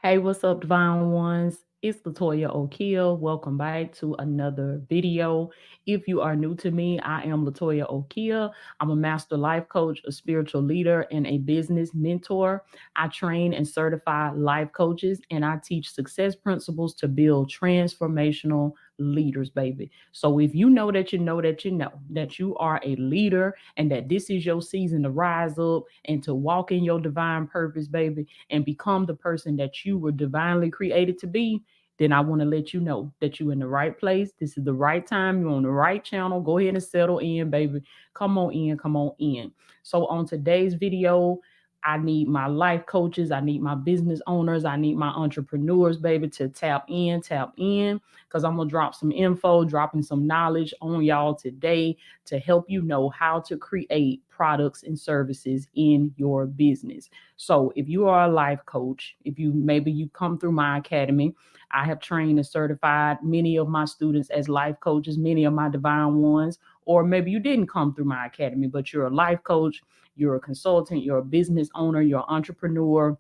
Hey, what's up, Divine Ones? It's Latoya O'Keel. Welcome back to another video. If you are new to me, I am Latoya O'Keel. I'm a master life coach, a spiritual leader, and a business mentor. I train and certify life coaches, and I teach success principles to build transformational leaders, baby. So if you know that you know that you know that you are a leader and that this is your season to rise up and to walk in your divine purpose, baby, and become the person that you were divinely created to be, then I want to let you know that you're in the right place. This is the right time. You're on the right channel. Go ahead and settle in, baby. Come on in. Come on in. So, on today's video, I need my life coaches. I need my business owners. I need my entrepreneurs, baby, to tap in, because I'm going to drop some info, dropping some knowledge on y'all today to help you know how to create products and services in your business. So if you are a life coach, if you maybe you come through my academy, I have trained and certified many of my students as life coaches, many of my divine ones, or maybe you didn't come through my academy, but you're a life coach, you're a consultant, you're a business owner, you're an entrepreneur,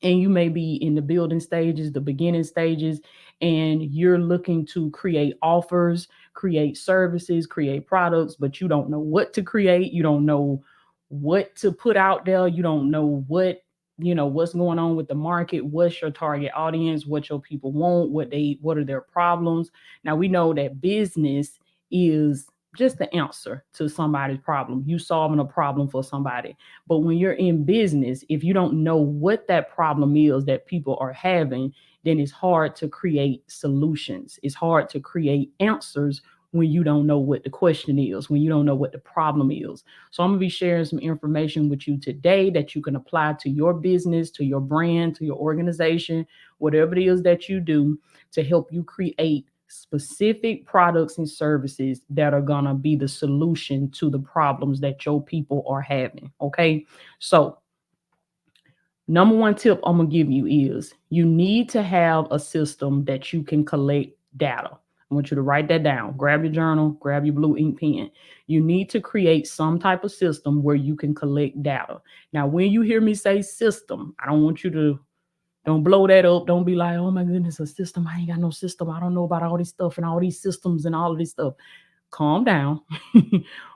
and you may be in the building stages, the beginning stages, and you're looking to create offers, create services, create products, but you don't know what to create. You don't know what to put out there. You don't know what's going on with the market, what's your target audience, what your people want, what are their problems. Now we know that business is just the answer to somebody's problem. You solving a problem for somebody. But when you're in business, if you don't know what that problem is that people are having, then it's hard to create solutions. It's hard to create answers when you don't know what the question is, when you don't know what the problem is. So I'm going to be sharing some information with you today that you can apply to your business, to your brand, to your organization, whatever it is that you do, to help you create specific products and services that are going to be the solution to the problems that your people are having. Okay. So, number one tip I'm going to give you is you need to have a system that you can collect data. I want you to write that down. Grab your journal, grab your blue ink pen. You need to create some type of system where you can collect data. Now, when you hear me say system, I don't want you to don't blow that up. Don't be like, oh my goodness, a system. I ain't got no system. I don't know about all this stuff and all these systems and all of this stuff. Calm down.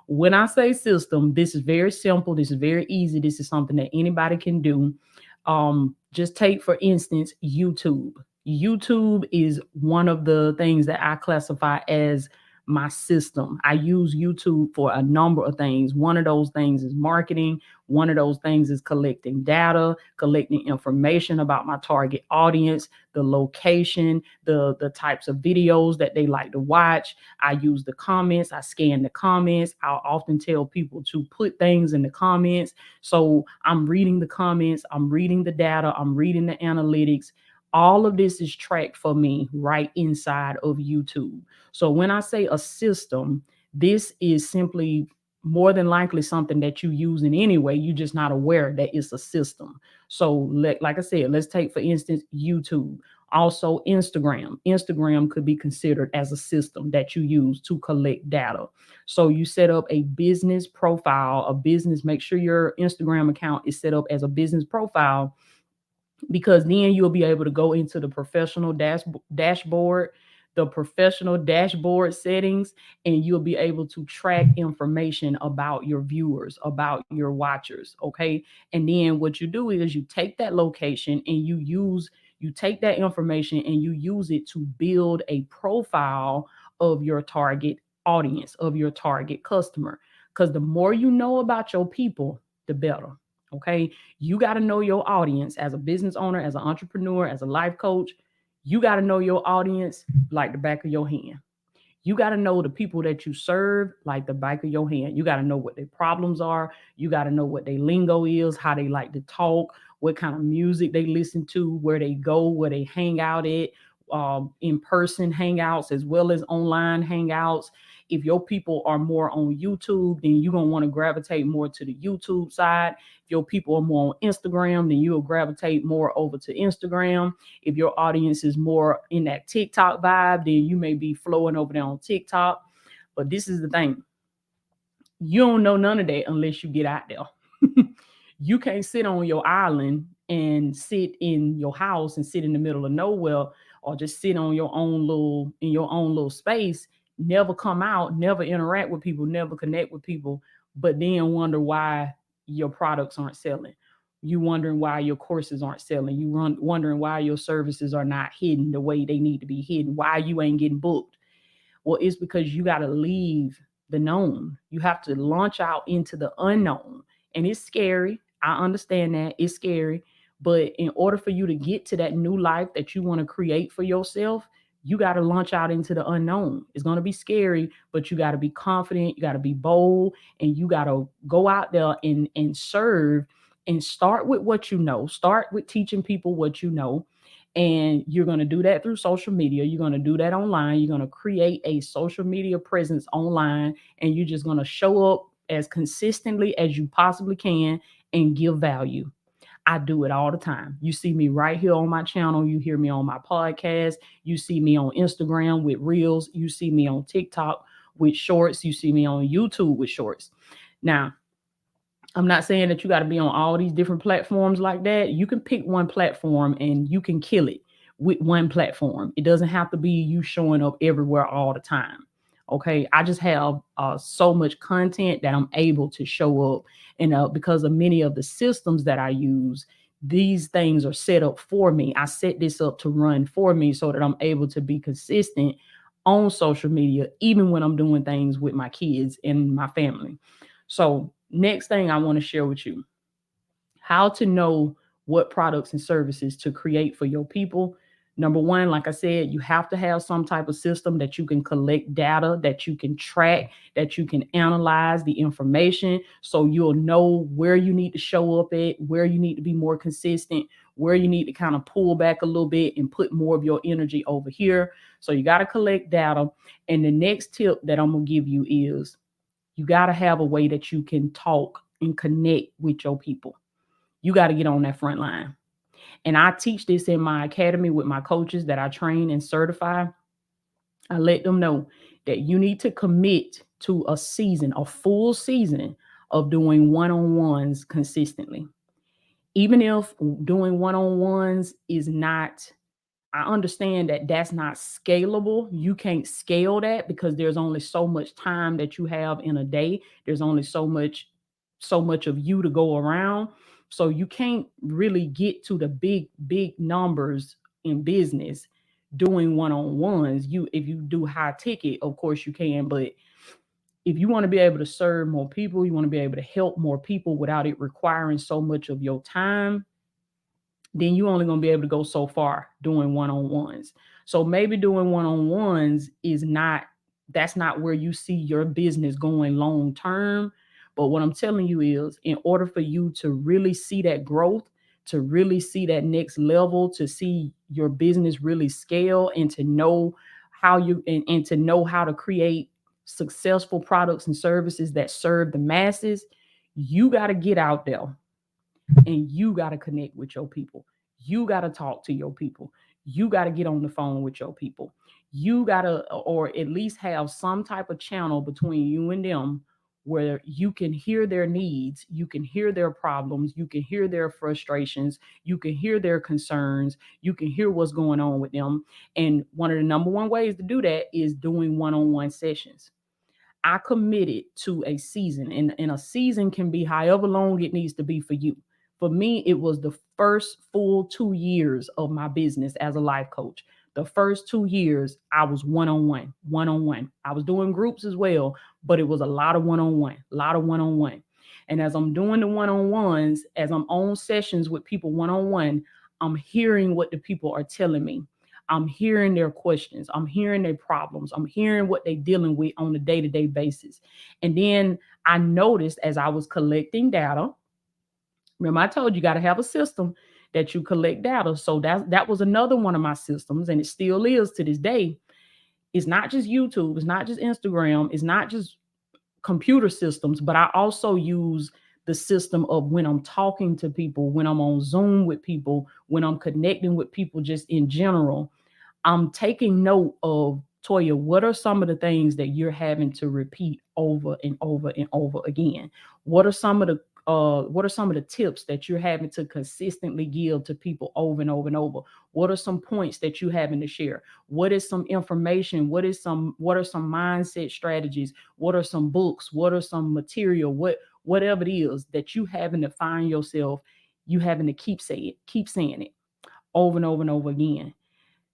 When I say system, this is very simple. This is very easy. This is something that anybody can do. Just take, for instance, YouTube. YouTube is one of the things that I classify as my system. I use YouTube for a number of things. One of those things is marketing. One of those things is collecting data, collecting information about my target audience, the location, the types of videos that they like to watch. I use the comments. I scan the comments. I'll often tell people to put things in the comments. So I'm reading the comments, I'm reading the data, I'm reading the analytics. All of this is tracked for me right inside of YouTube. So when I say a system, this is simply more than likely something that you use in any way. You're just not aware that it's a system. So, like I said, let's take, for instance, YouTube. Also, Instagram. Instagram could be considered as a system that you use to collect data. So, you set up a business profile, make sure your Instagram account is set up as a business profile, because then you'll be able to go into the dashboard, the professional dashboard settings, and you'll be able to track information about your viewers, about your watchers. Okay. And then what you do is you take that location and you take that information and you use it to build a profile of your target audience, of your target customer. Because the more you know about your people, the better. Okay. You got to know your audience as a business owner, as an entrepreneur, as a life coach. You got to know your audience like the back of your hand. You got to know the people that you serve like the back of your hand. You got to know what their problems are. You got to know what their lingo is, how they like to talk, what kind of music they listen to, where they go, where they hang out at, in person hangouts as well as online hangouts. If your people are more on YouTube, then you're going to want to gravitate more to the YouTube side. If your people are more on Instagram, then you'll gravitate more over to Instagram. If your audience is more in that TikTok vibe, then you may be flowing over there on TikTok. But this is the thing, you don't know none of that unless you get out there. You can't sit on your island and sit in your house and sit in the middle of nowhere, or just sit on your own little in your own little space, never come out, never interact with people, never connect with people, but then wonder why your products aren't selling. You wondering why your courses aren't selling. Wondering why your services are not hidden the way they need to be hidden. Why you ain't getting booked. Well, it's because you got to leave the known. You have to launch out into the unknown. And it's scary. I understand that. It's scary. But in order for you to get to that new life that you want to create for yourself, you got to launch out into the unknown. It's going to be scary, but you got to be confident. You got to be bold, and you got to go out there and serve, and start with what you know. Start with teaching people what you know, and you're going to do that through social media. You're going to do that online. You're going to create a social media presence online, and you're just going to show up as consistently as you possibly can and give value. I do it all the time. You see me right here on my channel. You hear me on my podcast. You see me on Instagram with reels. You see me on TikTok with shorts. You see me on YouTube with shorts. Now, I'm not saying that you got to be on all these different platforms like that. You can pick one platform and you can kill it with one platform. It doesn't have to be you showing up everywhere all the time. Okay. I just have so much content that I'm able to show up. And because of many of the systems that I use, these things are set up for me. I set this up to run for me so that I'm able to be consistent on social media, even when I'm doing things with my kids and my family. So, next thing I want to share with you, how to know what products and services to create for your people. Number one, like I said, you have to have some type of system that you can collect data, that you can track, that you can analyze the information so you'll know where you need to show up at, where you need to be more consistent, where you need to kind of pull back a little bit and put more of your energy over here. So you got to collect data. And the next tip that I'm going to give you is you got to have a way that you can talk and connect with your people. You got to get on that front line. And I teach this in my academy with my coaches that I train and certify. I let them know that you need to commit to a season, a full season of doing one on ones consistently. Even if doing one on ones is not, I understand that that's not scalable. You can't scale that because there's only so much time that you have in a day. There's only so much of you to go around. So you can't really get to the big numbers in business doing one-on-ones. You if you do high ticket, of course you can, but if you want to be able to serve more people, you want to be able to help more people without it requiring so much of your time, then you only going to be able to go so far doing one-on-ones. So maybe doing one-on-ones is not, that's not where you see your business going long term. But what I'm telling you is, in order for you to really see that growth, to really see that next level, to see your business really scale, and to know how and to know how to create successful products and services that serve the masses, you got to get out there and you got to connect with your people. You got to talk to your people. You got to get on the phone with your people. You got to, or at least have some type of channel between you and them where you can hear their needs, you can hear their problems, you can hear their frustrations, you can hear their concerns, you can hear what's going on with them. And one of the number one ways to do that is doing one on one sessions. I committed to a season, and a season can be however long it needs to be for you. For me, it was the first full 2 years of my business as a life coach. The first 2 years, I was one on one, one on one. I was doing groups as well, but it was a lot of one on one, a lot of one on one. And as I'm doing the one on ones, as I'm on sessions with people one on one, I'm hearing what the people are telling me. I'm hearing their questions. I'm hearing their problems. I'm hearing what they're dealing with on a day-to-day basis. And then I noticed as I was collecting data, remember I told you got to have a system that you collect data. So that was another one of my systems, and it still is to this day. It's not just YouTube, it's not just Instagram, it's not just computer systems, but I also use the system of when I'm talking to people, when I'm on Zoom with people, when I'm connecting with people just in general. I'm taking note of, Toya, what are some of the things that you're having to repeat over and over and over again? What are some of the What are some of the tips that you're having to consistently give to people over and over and over? What are some points that you having to share? What is some information? What are some mindset strategies? What are some books? What are some material? Whatever it is that you having to find yourself, you having to keep saying it over and over and over again.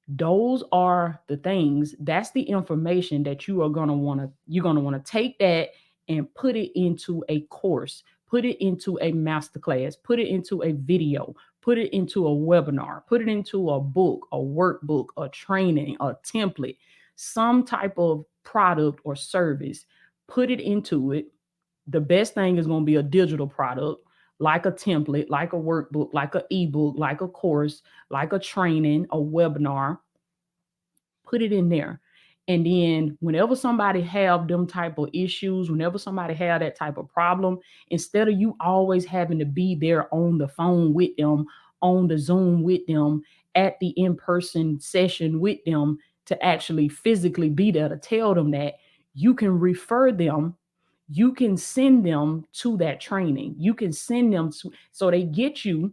Those are the things, that's the information that you're going to want to take that and put it into a course, put it into a masterclass, put it into a video, put it into a webinar, put it into a book, a workbook, a training, a template, some type of product or service. Put it into it. The best thing is going to be a digital product, like a template, like a workbook, like an ebook, like a course, like a training, a webinar. Put it in there. And then whenever somebody have them type of issues, whenever somebody have that type of problem, instead of you always having to be there on the phone with them, on the Zoom with them, at the in-person session with them, to actually physically be there to tell them that, you can refer them, you can send them to that training. You can send them to, so they get your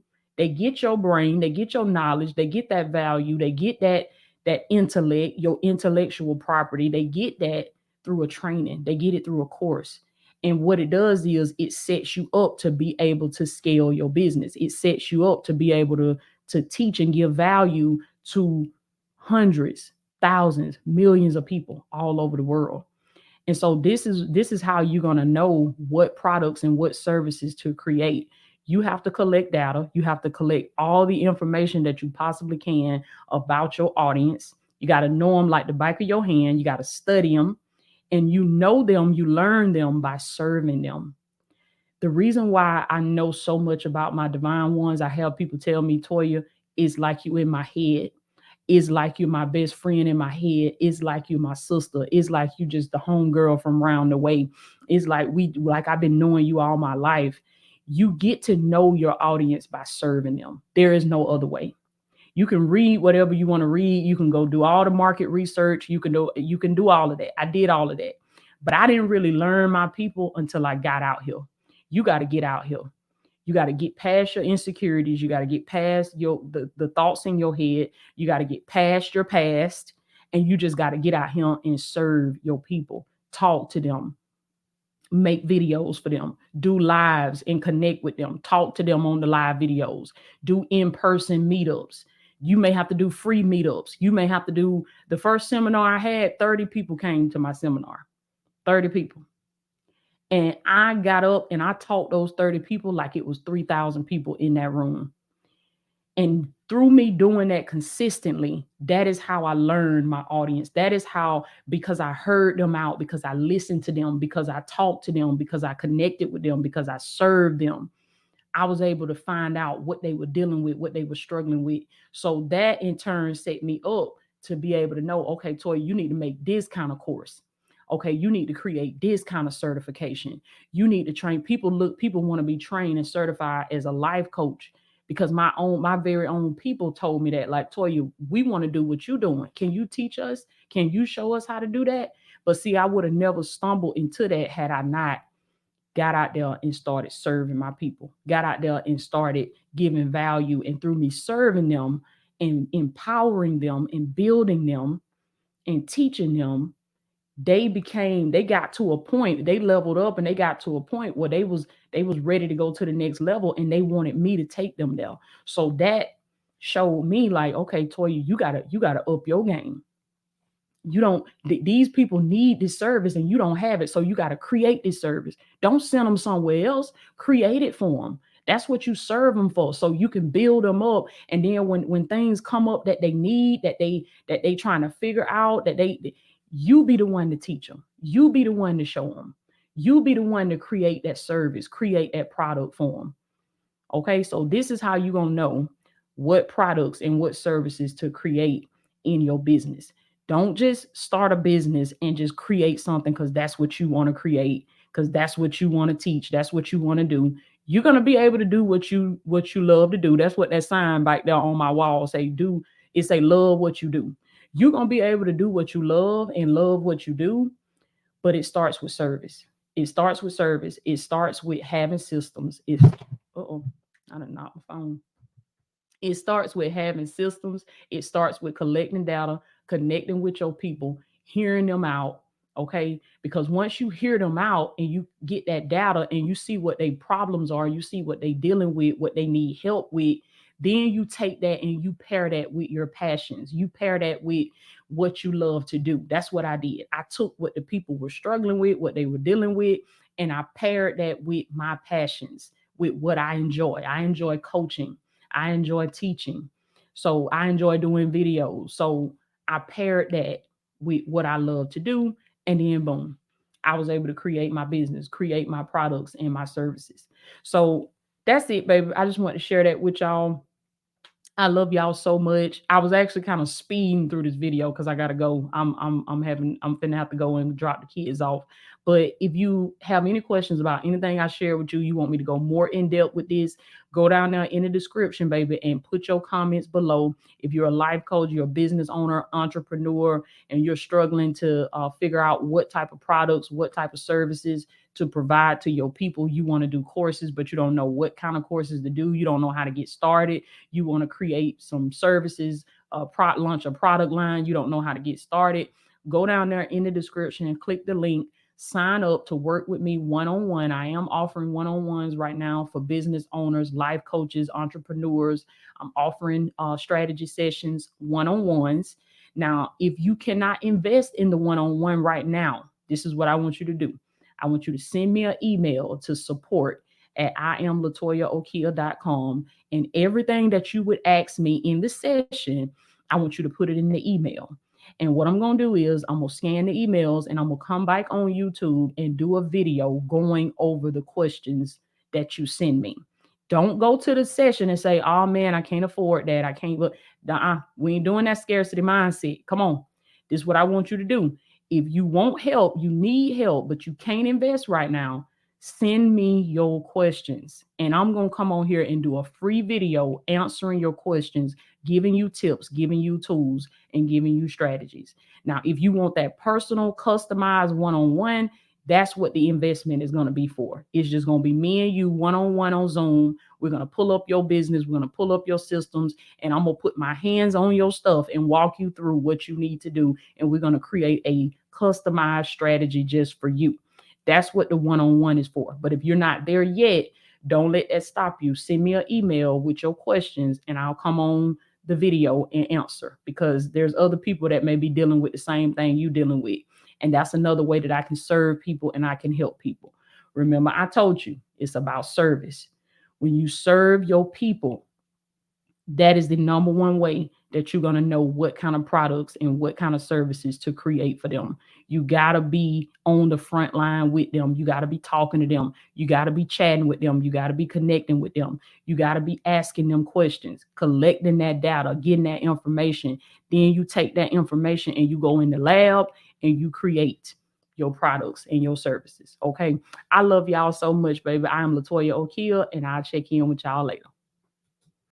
brain, they get your knowledge, they get that value, they get that intellect, your intellectual property, they get that through a training, they get it through a course. And what it does is it sets you up to be able to scale your business. It sets you up to be able to teach and give value to hundreds, thousands, millions of people all over the world. And so this is how you're going to know what products and what services to create. You have to collect data. You have to collect all the information that you possibly can about your audience. You got to know them like the back of your hand. You got to study them, and you know them, you learn them by serving them. The reason why I know so much about my divine ones, I have people tell me, Toya, it's like you in my head. It's like you're my best friend in my head. It's like you're my sister. It's like you just the homegirl from round the way. It's like I've been knowing you all my life. You get to know your audience by serving them. There is no other way. You can read whatever you want to read. You can go do all the market research. You can do all of that. I did all of that. But I didn't really learn my people until I got out here. You got to get out here. You got to get past your insecurities. You got to get past the thoughts in your head. You got to get past your past. And you just got to get out here and serve your people. Talk to them. Make videos for them. Do lives and connect with them. Talk to them on the live videos. Do in-person meetups. You may have to do free meetups. You may have to do the first seminar I had, 30 people came to my seminar. 30 people. And I got up and I taught those 30 people like it was 3,000 people in that room. And through me doing that consistently, that is how I learned my audience. That is how, because I heard them out, because I listened to them, because I talked to them, because I connected with them, because I served them, I was able to find out what they were dealing with, what they were struggling with. So that in turn set me up to be able to know, okay, Toy, you need to make this kind of course. Okay, you need to create this kind of certification. You need to train people. Look, people want to be trained and certified as a life coach because my very own people told me that, like, Toya, we want to do what you're doing. Can you teach us? Can you show us how to do that? But see, I would have never stumbled into that had I not got out there and started serving my people, got out there and started giving value. And through me serving them and empowering them and building them and teaching them, they got to a point, they leveled up and they got to a point where they was ready to go to the next level and they wanted me to take them there. So that showed me like, okay, Toya, you gotta up your game. You don't these people need this service and you don't have it, so you got to create this service. Don't send them somewhere else, create it for them. That's what you serve them for, so you can build them up. And then when things come up that they need, that they trying to figure out, you be the one to teach them, you be the one to show them, you be the one to create that service, create that product for them. Okay, so this is how you're going to know what products and what services to create in your business. Don't just start a business and just create something because that's what you want to create, because that's what you want to teach, that's what you want to do. You're going to be able to do what you love to do. That's what that sign back there on my wall say do. It say love what you do. You're going to be able to do what you love and love what you do, but it starts with service. It starts with service. It starts with having systems. Oh, I done knocked my phone. It starts with having systems. It starts with collecting data, connecting with your people, hearing them out. Okay. Because once you hear them out and you get that data and you see what their problems are, you see what they dealing with, what they need help with, then you take that and you pair that with your passions. You pair that with what you love to do. That's what I did. I took what the people were struggling with, what they were dealing with, and I paired that with my passions, with what I enjoy. I enjoy coaching. I enjoy teaching. So I enjoy doing videos. So I paired that with what I love to do. And then boom, I was able to create my business, create my products and my services. So that's it, baby. I just want to share that with y'all. I love y'all so much. I was actually kind of speeding through this video because I gotta go. I'm finna have to go and drop the kids off. But if you have any questions about anything I share with you, you want me to go more in depth with this, go down there in the description, baby, and put your comments below. If you're a life coach, you're a business owner, entrepreneur, and you're struggling to figure out what type of products, what type of services to provide to your people, you want to do courses, but you don't know what kind of courses to do. You don't know how to get started. You want to create some services, launch a product line, you don't know how to get started, go down there in the description and click the link. Sign up to work with me one on one. I am offering one on ones right now for business owners, life coaches, entrepreneurs. I'm offering strategy sessions, one on ones. Now, if you cannot invest in the one on one right now, this is what I want you to do. I want you to send me an email to support at IamLatoyaOkia.com, and everything that you would ask me in the session, I want you to put it in the email. And what I'm going to do is I'm going to scan the emails and I'm going to come back on YouTube and do a video going over the questions that you send me. Don't go to the session and say, oh man, I can't afford that. I can't look. We ain't doing that scarcity mindset. Come on. This is what I want you to do. If you want help, you need help, but you can't invest right now, send me your questions. And I'm going to come on here and do a free video answering your questions, giving you tips, giving you tools, and giving you strategies. Now, if you want that personal, customized one on one, that's what the investment is going to be for. It's just going to be me and you one on one on Zoom. We're going to pull up your business. We're going to pull up your systems, and I'm going to put my hands on your stuff and walk you through what you need to do. And we're going to create a customized strategy just for you. That's what the one on one is for. But if you're not there yet, don't let that stop you. Send me an email with your questions and I'll come on the video and answer, because there's other people that may be dealing with the same thing you dealing with. And that's another way that I can serve people and I can help people. Remember, I told you it's about service. When you serve your people, that is the number one way that you're going to know what kind of products and what kind of services to create for them. You got to be on the front line with them. You got to be talking to them. You got to be chatting with them. You got to be connecting with them. You got to be asking them questions, collecting that data, getting that information. Then you take that information and you go in the lab and you create your products and your services. Okay. I love y'all so much, baby. I am Latoya Okia, and I'll check in with y'all later.